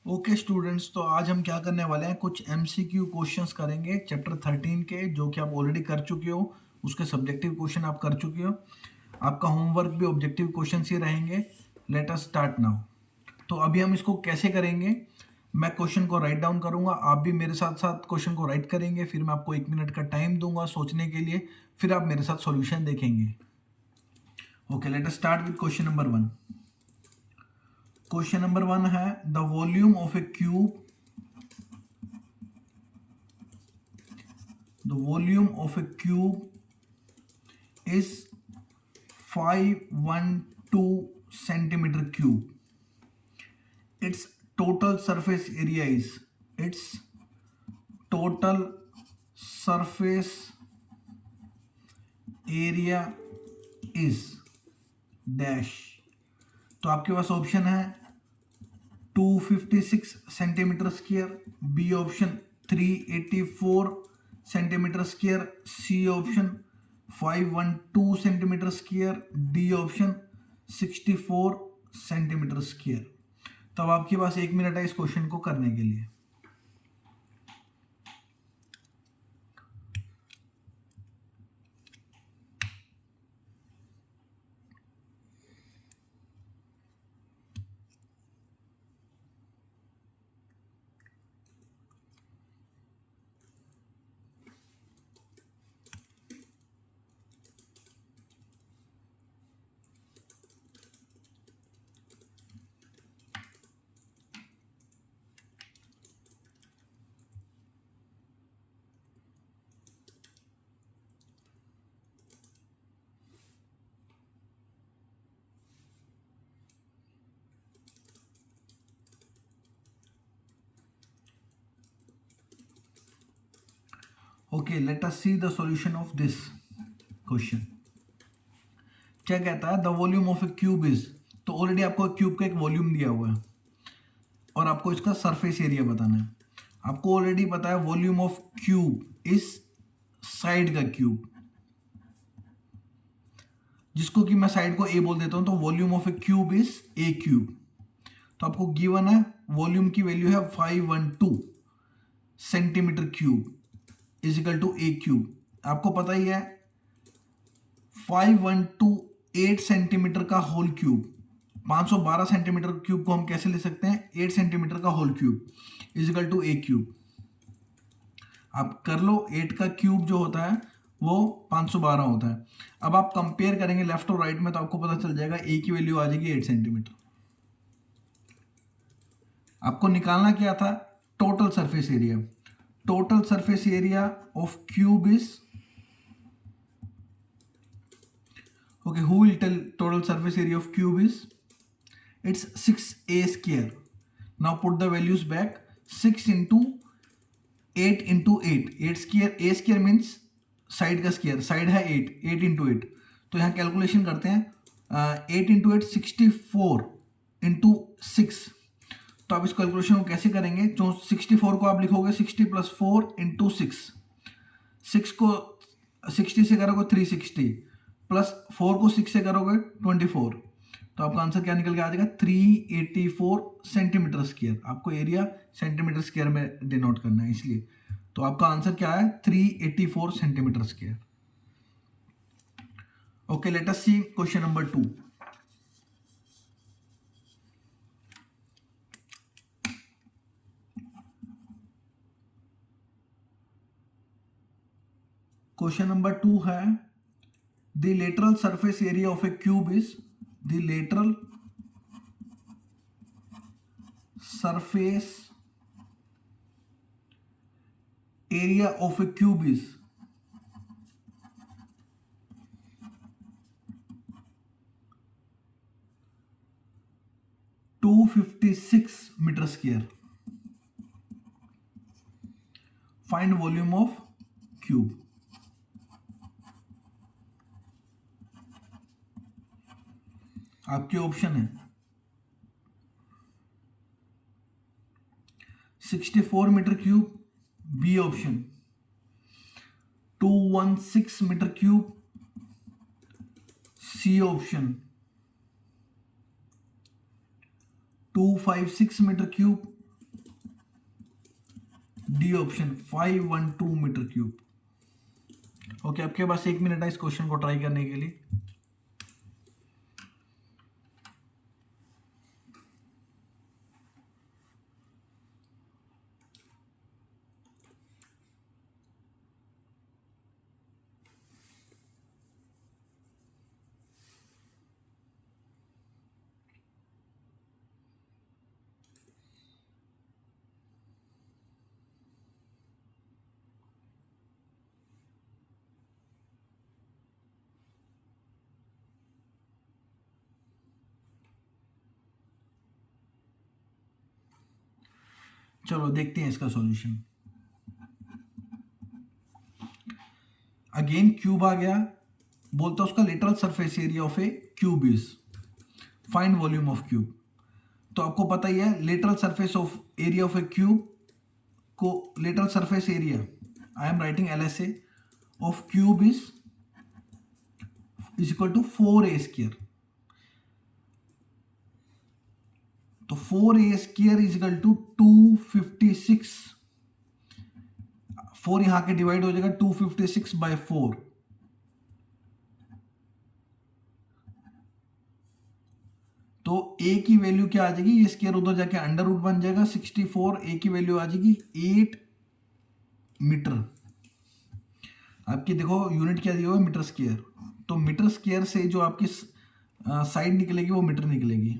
Okay students, तो आज हम क्या करने वाले हैं, कुछ एमसीक्यू क्वेश्चंस करेंगे चैप्टर 13 के, जो कि आप ऑलरेडी कर चुके हो। उसके सब्जेक्टिव क्वेश्चन आप कर चुके हो। आपका होमवर्क भी ऑब्जेक्टिव क्वेश्चंस ही रहेंगे। Let us start now. तो अभी हम इसको कैसे करेंगे, मैं क्वेश्चन को राइट डाउन करूंगा, आप भी मेरे साथ साथ क्वेश्चन को राइट करेंगे, फिर मैं आपको 1 मिनट का टाइम दूंगा सोचने के लिए, फिर आप मेरे साथ सॉल्यूशन देखेंगे। Okay, let us start with question number 1। Question number 1 है, the volume of a cube, the volume of a cube is 512 centimeter cube. Its total surface area is, its total surface area is dash। तो आपके पास option है 256 centimetre square, B option 384 centimetre square, C option 512 centimetre square, D option 64 centimetre square. तब आपके पास 1 minute है इस question को करने के लिए। Okay, let us see the solution of this question. क्या कहता है, the volume of a cube is, तो ऑलरेडी आपको क्यूब का एक वॉल्यूम दिया हुआ है और आपको इसका सरफेस एरिया बताना है। आपको ऑलरेडी पता है वॉल्यूम ऑफ क्यूब इस साइड का क्यूब, जिसको कि मैं साइड को ए बोल देता हूं, तो volume of a cube is a cube. तो आपको गिवन है वॉल्यूम की वैल्यू है 512 centimetre cube is equal to a cube. आपको पता ही है 5128 सेंटीमीटर का होल क्यूब, 512 सेंटीमीटर क्यूब को हम कैसे ले सकते हैं, 8 सेंटीमीटर का whole cube is equal to a cube. आप कर लो, 8 का क्यूब जो होता है वो 512 होता है। अब आप कंपेयर करेंगे लेफ्ट और राइट में, तो आपको पता चल जाएगा ए की वैल्यू आ जाएगी 8 सेंटीमीटर। आपको निकालना क्या था, total surface area. Total surface area of cube is, okay, who will tell total surface area of cube is, it's 6a square. Now put the values back, 6 into 8 into 8, 8 square, a square means side का square, side है 8, 8 into 8। तो यहाँ calculation करते हैं, 8 into 8 64 into 6। तो आप इस calculation को कैसे करेंगे, जो 64 को आप लिखोगे 60 + 4 into 6, 6 को 60 से करोगे 360, प्लस 4 को 6 से करोगे 24। तो आपका आंसर क्या निकल के आ जाएगा, 384 सेंटीमीटर स्क्वायर। आपको एरिया सेंटीमीटर स्क्वायर में डिनोट करना है, इसलिए तो आपका आंसर क्या है, 384 centimetre square. Okay, let us see question number 2। Question number 2 है, the lateral surface area of a cube is, the lateral surface area of a cube is 256 meter square. Find volume of cube. आपके option है 64 metre cube, B option 216 metre cube, C option 256 metre cube, D option 512 metre cube. Okay, आपके पास 1 minute है इस question को try करने के लिए। चलो देखते हैं इसका सॉल्यूशन। अगेन क्यूब आ गया, बोलता है उसका lateral surface area of a cube is, find volume of cube. तो आपको पता ही है lateral surface of area of a cube को, lateral surface area I am writing LSA of cube is equal to 4a square. तो 4a square is equal to 256, 4 यहां के divide हो जाएगा 256/4। तो a की वैल्यू क्या आ जाएगी, ये स्क्वायर उधर जाके अंडर रूट बन जाएगा 64, a की वैल्यू आ जाएगी 8 मीटर। आपकी देखो यूनिट क्या दी हुआ है, मीटर स्क्वायर। तो मीटर स्क्वायर से जो आपकी साइड निकलेगी वो मीटर निकलेगी।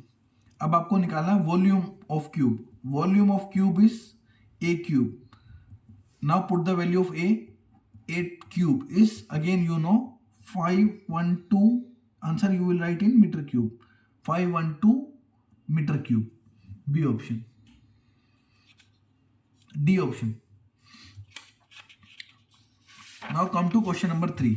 अब आपको निकालना है volume of cube. Volume of cube is a cube. Now put the value of a, 8 cube is again you know 512, answer you will write in metre cube, 512 metre cube, B option. D option. Now come to question number 3।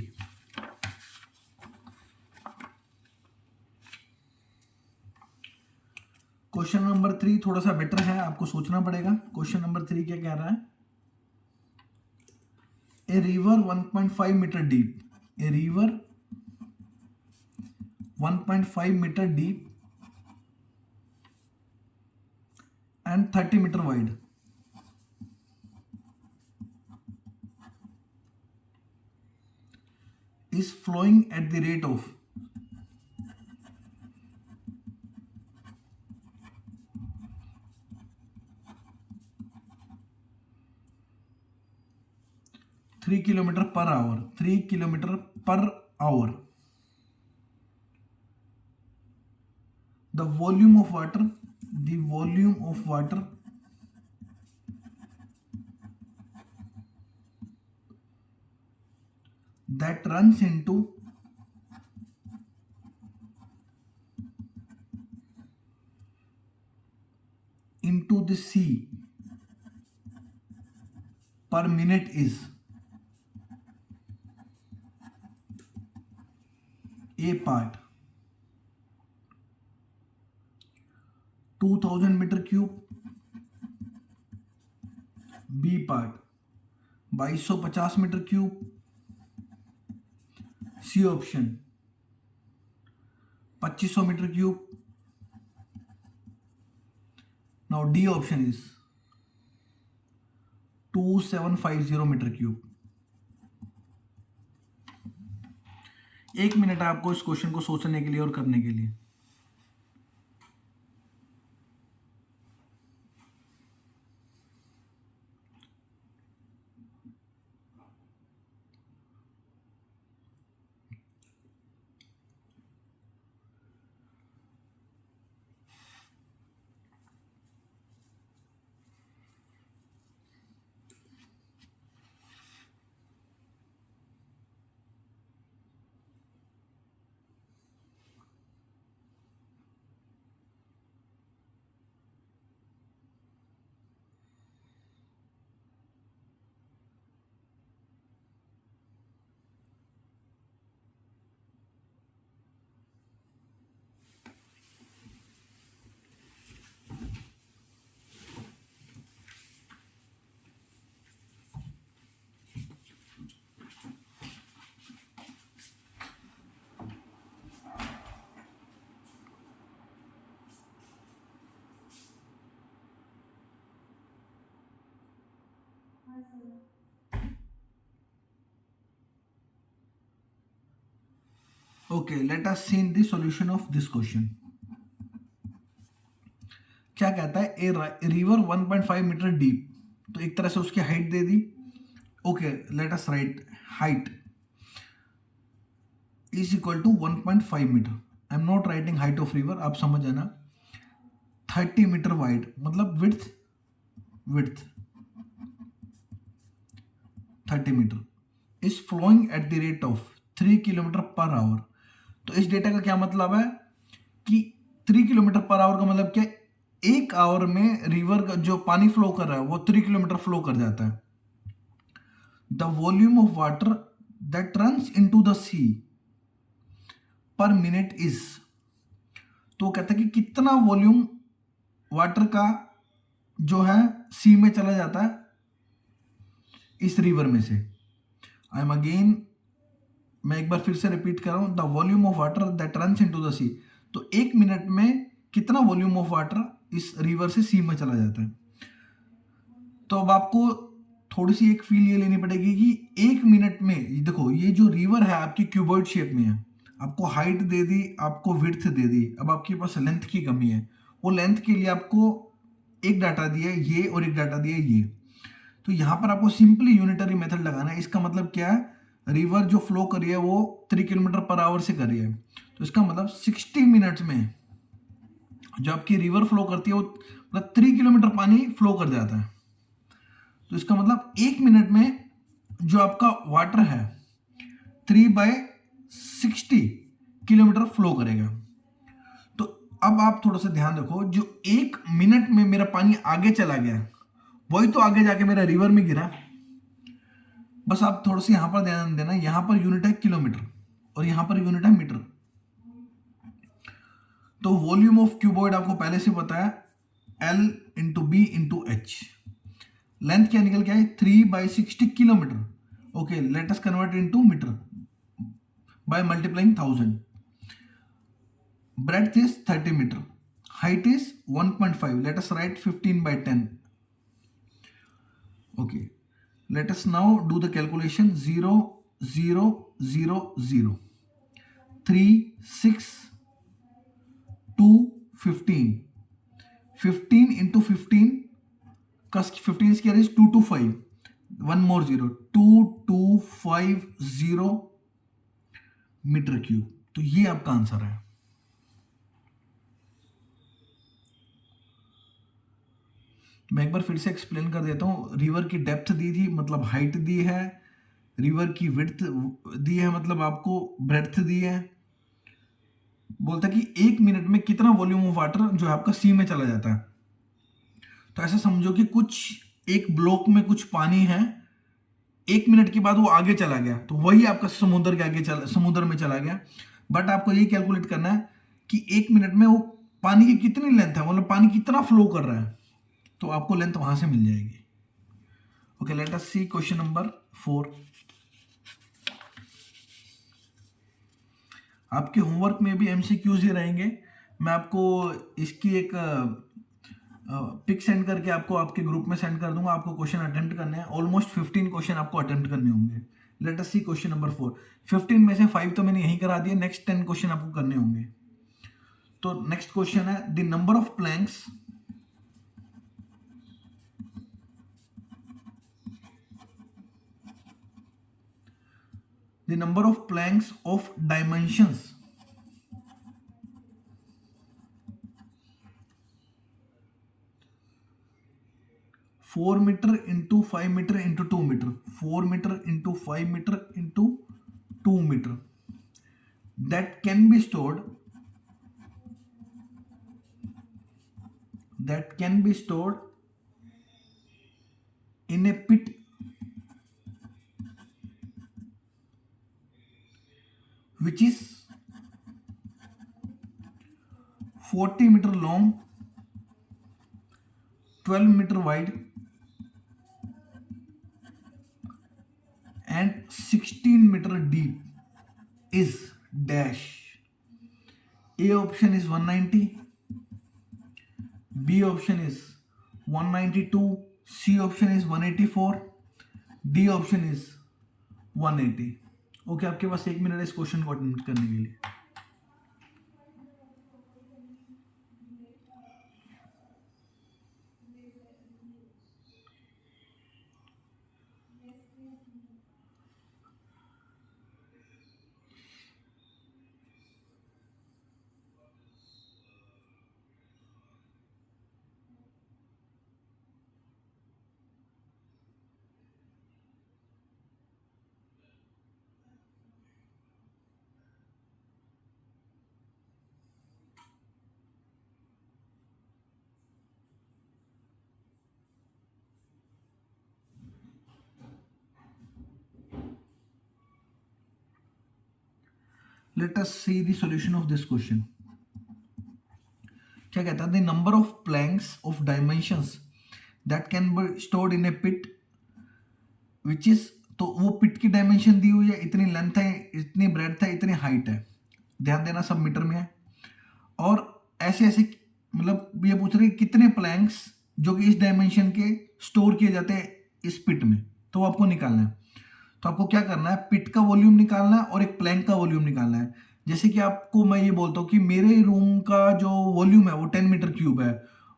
Question number 3 थोड़ा सा better है, आपको सोचना पड़ेगा। Question number 3 क्या कह रहा है, a river 1.5 metre deep, a river 1.5 metre deep and 30 meter wide is flowing at the rate of 3 kilometer per hour, 3 kilometer per hour. The volume of water, the volume of water that runs into the sea per minute is A part 2000 metre cube, B part 2250 metre cube, C option 2500 metre cube, now D option is 2750 metre cube. 1 minute है आपको इस question को सोचने के लिए और करने के लिए। Okay, let us see the solution of this question. क्या कहता है, ए रिवर 1.5 मीटर डीप, तो एक तरह से उसकी हाइट दे दी. Okay, let us write height is equal to 1.5 metre. I am not writing height of river, आप समझ जाना. 30 मीटर वाइड मतलब width width 30 metre is flowing at the rate of 3 kilometre per hour. तो इस data का क्या मतलब है कि 3 किलोमीटर पर आवर का मतलब क्या, एक आवर में रिवर का जो पानी फ्लो कर रहा है वो 3 किलोमीटर फ्लो कर जाता है. The volume of water that runs into the sea per minute is. तो कहता है कि कितना वॉल्यूम वाटर का जो है सी में चला जाता है इस रिवर में से. आई एम अगेन, मैं एक बार फिर से रिपीट कर रहा हूं, the volume of water that runs into the sea. तो एक मिनट में कितना वॉल्यूम ऑफ वाटर इस रिवर से सी में चला जाता है. तो अब आपको थोड़ी सी एक फील ये लेनी पड़ेगी कि एक मिनट में, देखो ये जो रिवर है आपकी क्यूबॉइड शेप में है, आपको हाइट दे दी, आपको विड्थ दे दी, अब आपके पास लेंथ की कमी है. वो लेंथ के लिए आपको एक डाटा दिया है ये और एक डाटा दिया है ये. तो यहां पर आपको सिंपली यूनिटरी मेथड लगाना है. इसका मतलब क्या है, रिवर जो फ्लो कर रही है वो 3 किलोमीटर पर आवर से कर रही है, तो इसका मतलब 60 मिनट्स में जो आपकी रिवर फ्लो करती है वो मतलब 3 किलोमीटर पानी फ्लो कर जाता है. तो इसका मतलब एक मिनट में जो आपका वाटर है 3/60 किलोमीटर फ्लो करेगा. तो अब आप थोड़ा सा ध्यान रखो, जो एक मिनट में मेरा पानी आगे चला गया वही तो आगे जाके मेरा रिवर में गिरा. बस आप थोड़ा सा यहां पर ध्यान देना, यहां पर यूनिट है किलोमीटर और यहां पर यूनिट है मीटर. तो वॉल्यूम ऑफ क्यूबॉइड आपको पहले से पता है, L into B into H. Length क्या निकल के आए 3/60 kilometre. Okay, let us convert into metre by multiplying 1000. Breadth is 30 metre, height is 1.5. let us write 15/10. okay, let us now do the calculation. 0 0 0 0 3 6 2 15. 15 into 15 का 15 square is 225. one more 0, 2250 metre cube. तो ये आपका answer है. मैं एक बार फिर से explain कर देता हूं. रिवर की डेप्थ दी थी मतलब हाइट दी है, रिवर की विड्थ दी है मतलब आपको ब्रेड्थ दी है. बोलता है कि एक मिनट में कितना वॉल्यूम ऑफ वाटर जो है आपका सी में चला जाता है. तो ऐसा समझो कि कुछ एक ब्लॉक में कुछ पानी है, एक मिनट के बाद वो आगे चला गया तो वही आपका समुद्र के आगे समुद्र में चला गया. बट आपको ये कैलकुलेट करना है कि एक मिनट में वो पानी की कितनी लेंथ है, मतलब पानी कितना फ्लो कर रहा है, तो आपको लेंथ वहां से मिल जाएगी. Okay, let us see question number 4. आपके होमवर्क में भी एमसीक्यूज ही रहेंगे. मैं आपको इसकी एक पिक सेंड करके आपको आपके ग्रुप में सेंड कर दूंगा. आपको क्वेश्चन अटेम्प्ट करने हैं. ऑलमोस्ट 15 क्वेश्चन आपको अटेम्प्ट करने होंगे. Late us see question number 4. 15 में से 5 तो मैंने यहीं करा दिए, नेक्स्ट 10 क्वेश्चन आपको करने होंगे. तो नेक्स्ट क्वेश्चन है, the number of planks of dimensions 4 meter into 5 meter into 2 meter, 4 meter into 5 meter into 2 meter that can be stored in a pit which is 40 meter long, 12 meter wide and 16 meter deep is dash. A option is 190, B option is 192, C option is 184, D option is 180। Okay, आपके पास 1 minute है इस question को attempt करने के लिए। Let us see the solution of this question. क्या कहता है? The number of planks of dimensions that can be stored in a pit which is, तो वो पिट की डायमेंशन दी हुई है, इतनी लेंथ है, इतनी ब्रेड्थ है, इतनी हाइट है, ध्यान देना सब मीटर में है। और ऐसे ऐसे मतलब ये पूछ रहे कितने प्लैंक्स जो कि इस डायमेंशन के स्टोर किए जाते हैं इस पिट में, तो आपको निकालना है। तो आपको क्या करना है? पिट का वॉल्यूम निकालना है और एक प्लैंक का वॉल्यूम निकालना है। जैसे कि आपको मैं ये बोलता हूँ कि मेरे रूम का जो वॉल्यूम है वो 10 मीटर क्यूब है,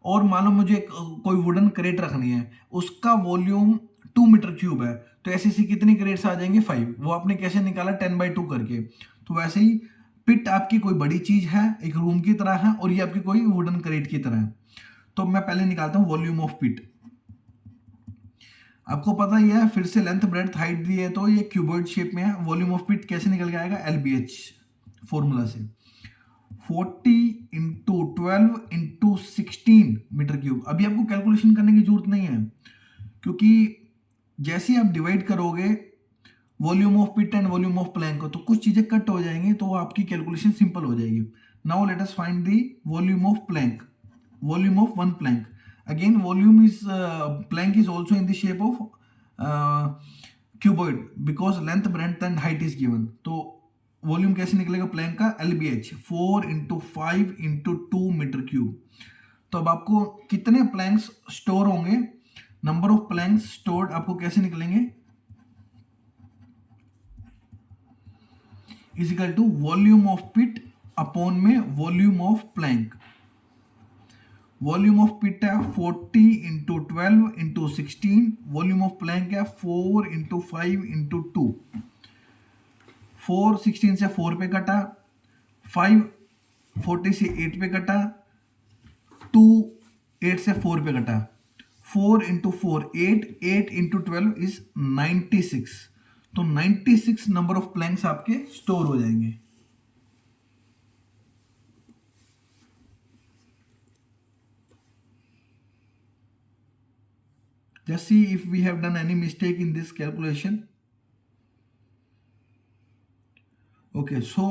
और मान लो मुझे कोई वुडन क्रेट रखनी है, उसका वॉल्यूम 2 मीटर क्यूब है, तो ऐसे ऐसे कितनी क्रेट्स आ जाएंगे? 5। वो आपने कैसे निकाला? 10/2 करके। तो वैसे ही पिट आपकी कोई बड़ी चीज है, एक रूम की तरह है, और ये आपकी कोई वुडन क्रेट की तरह है। तो मैं पहले निकालता हूँ वॉल्यूम ऑफ पिट। आपको पता ही है, फिर से लेंथ ब्रेड्थ हाइट दी है, तो ये क्यूबॉइड शेप में है। वॉल्यूम ऑफ पिट कैसे निकल के आएगा? LBH फॉर्मूला से 40 इंटू 12 इंटू 16 मीटर क्यूब। अभी आपको कैलकुलेशन करने की जरूरत नहीं है, क्योंकि जैसे ही आप डिवाइड करोगे volume of pit and volume of plank को, तो कुछ चीजें कट हो जाएंगी, तो आपकी कैलकुलेशन सिंपल हो जाएगी। Now let us find the volume of plank, volume of one plank. Again, volume is plank is also in the shape of cuboid because length, breadth and height is given. तो volume कैसे निकलेगा plank का? LBH 4 into 5 into 2 metre cube. तो अब आपको कितने planks store होंगे, number of planks stored आपको कैसे निकलेंगे? Is equal to volume of pit upon में volume of plank. Volume of pit है 40 into 12 into 16, volume of plank है 4 इंटू 5 इंटू 2। 4 16 से 4 पे कटा, 5 40 से 8 पे कटा, 2 8 से 4 पे कटा, 4 इंटू 4 8, 8 इंटू 12 इज 96। तो 96 नंबर ऑफ प्लैंक्स आपके स्टोर हो जाएंगे। Just see if we have done any mistake in this calculation. Okay, so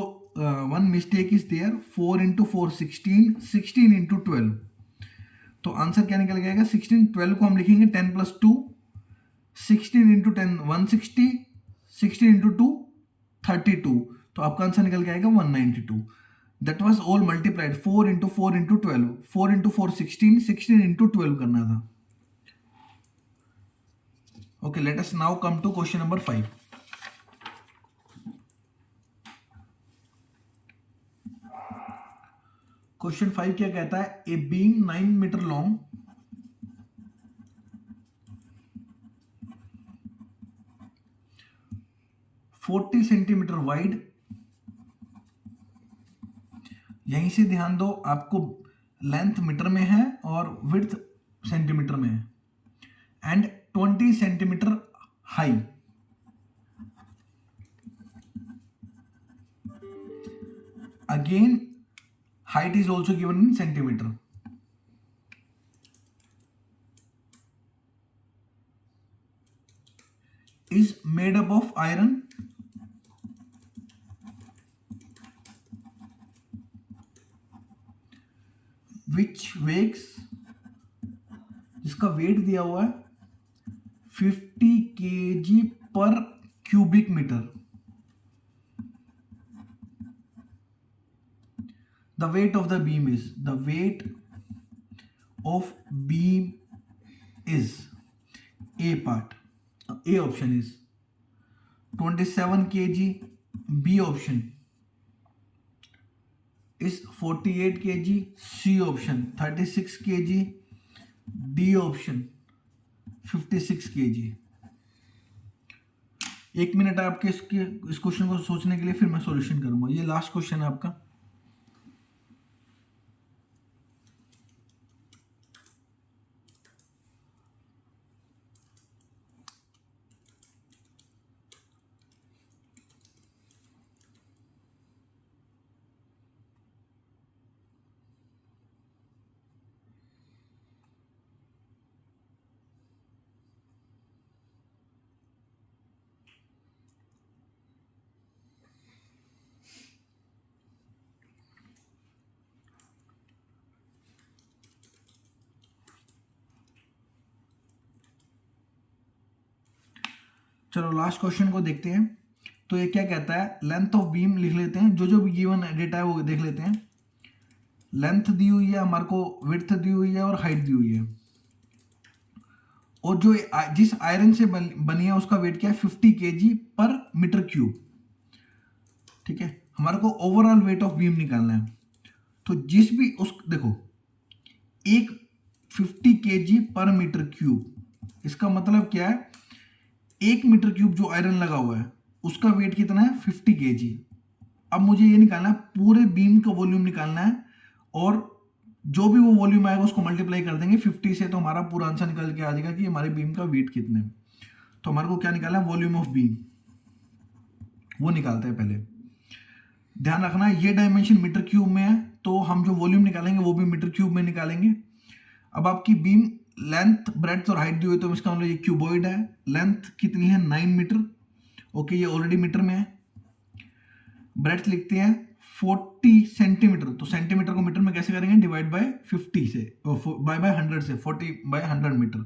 one mistake is there. 4 into 4 16, 16 into 12. तो आंसर क्या निकल जाएगा? 16, 12 को हम लिखेंगे 10 प्लस 2, 16 इंटू 10 160, 16 इंटू 2 32। तो आपका आंसर निकल के आएगा 192। That was all multiplied 4 into 4 into 12, 4 into 4 16, 16 into 12 करना था। Okay, let us now come to question number 5. Question 5 क्या कहता है? A beam 9 metre long, 40 centimetre wide, यहीं से ध्यान दो, आपको लेंथ मीटर में है और विड्थ सेंटीमीटर में है, and 20 centimetre high. Again, height is also given in centimeter. Is made up of iron, which weighs, जिसका वेट दिया हुआ है 50 kg पर cubic metre. The weight of the beam is, the weight of beam is A part, A option is 27 kg. B option is 48 kg. C option 36 kg. D option 56 kg. 1 minute आपके इस question को सोचने के लिए, फिर मैं solution करूंगा। ये लास्ट क्वेश्चन है आपका। चलो लास्ट क्वेश्चन को देखते हैं। तो ये क्या कहता है, लेंथ ऑफ बीम लिख लेते हैं, जो भी गिवन डेटा है वो देख लेते हैं। लेंथ दी हुई है हमारे को, विड्थ दी हुई है और हाइट दी हुई है, और जो जिस आयरन से बनी है उसका वेट क्या है 50 kg पर मीटर क्यूब। ठीक है, हमारे को ओवरऑल वेट ऑफ बीम निकालना है। तो जिस भी उस देखो एक 50 kg पर मीटर क्यूब, इसका मतलब क्या है, 1 मीटर क्यूब जो आयरन लगा हुआ है उसका वेट कितना है 50 kg। अब मुझे ये निकालना है, पूरे बीम का वॉल्यूम निकालना है, और जो भी वो वॉल्यूम आएगा उसको मल्टीप्लाई कर देंगे 50 से, तो हमारा पूरा आंसर निकल के आ जाएगा कि हमारे बीम का वेट कितने। तो हमारे को क्या निकालना है, वॉल्यूम ऑफ बीम, वो निकालते हैं पहले। ध्यान रखना ये डायमेंशन मीटर क्यूब में है, तो हम जो वॉल्यूम निकालेंगे वो भी मीटर क्यूब में निकालेंगे। अब आपकी बीम लेंथ, ब्रेड्थ और हाइट दी हुई, तो इसका मतलब ये क्यूबॉइड है। लेंथ कितनी है 9 मीटर, ओके ये ऑलरेडी मीटर में है। ब्रेड्थ लिखते हैं 40 सेंटीमीटर, तो सेंटीमीटर को मीटर में कैसे करेंगे, डिवाइड बाय 50 से, बाय 100 से, 40 बाय 100 मीटर।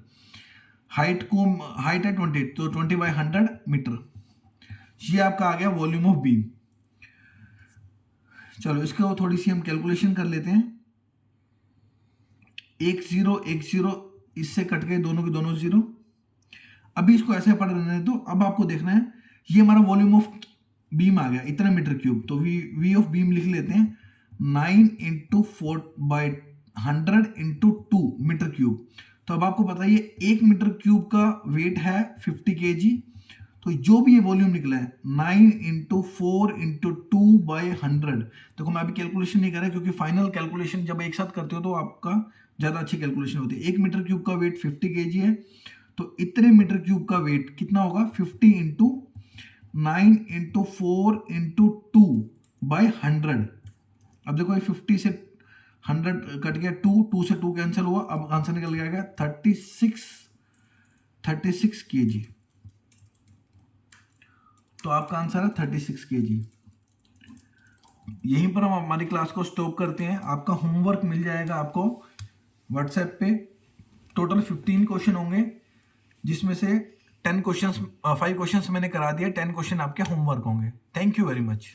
हाइट को, हाइट है 20, तो 20 बाय 100 मीटर। ये आपका आ गया वॉल्यूम ऑफ बीम। चलो इसको थोड़ी सी हम कैलकुलेशन कर लेते हैं। 1 0 इससे कट गए दोनों के दोनों 0। अभी इसको ऐसे पढ़ रहे हैं, तो अब आपको देखना है ये हमारा वॉल्यूम ऑफ बीम आ गया इतना मीटर क्यूब, तो वी ऑफ बीम लिख लेते हैं 9 × 4/100 × 2 मीटर क्यूब। तो अब आपको पता है ये 1 मीटर क्यूब का वेट है 50 kg, तो जो भी ये वॉल्यूम निकला है 9 × 4 × 2/100। देखो मैं अभी कैलकुलेशन नहीं कर रहा क्योंकि फाइनल कैलकुलेशन जब एक साथ करते हो तो आपका ज़्यादा अच्छी कैलकुलेशन होती है। 1 मीटर क्यूब का वेट 50 kg है, तो इतने मीटर क्यूब का वेट कितना होगा 50 × 9 × 4 × 2/100। अब देखो ये 50 से 100 कट गया, 2 से 2 कैंसिल हुआ, अब आंसर निकल गया 36 kg। तो आपका आंसर है 36 kg। यहीं पर हम हमारी क्लास को स्टॉप करते हैं। आपका होमवर्क मिल जाएगा आपको व्हाट्सएप पे। टोटल 15 क्वेश्चन होंगे, जिसमें से 5 क्वेश्चंस मैंने करा दिया, 10 क्वेश्चन आपके होमवर्क होंगे। Thank you very much.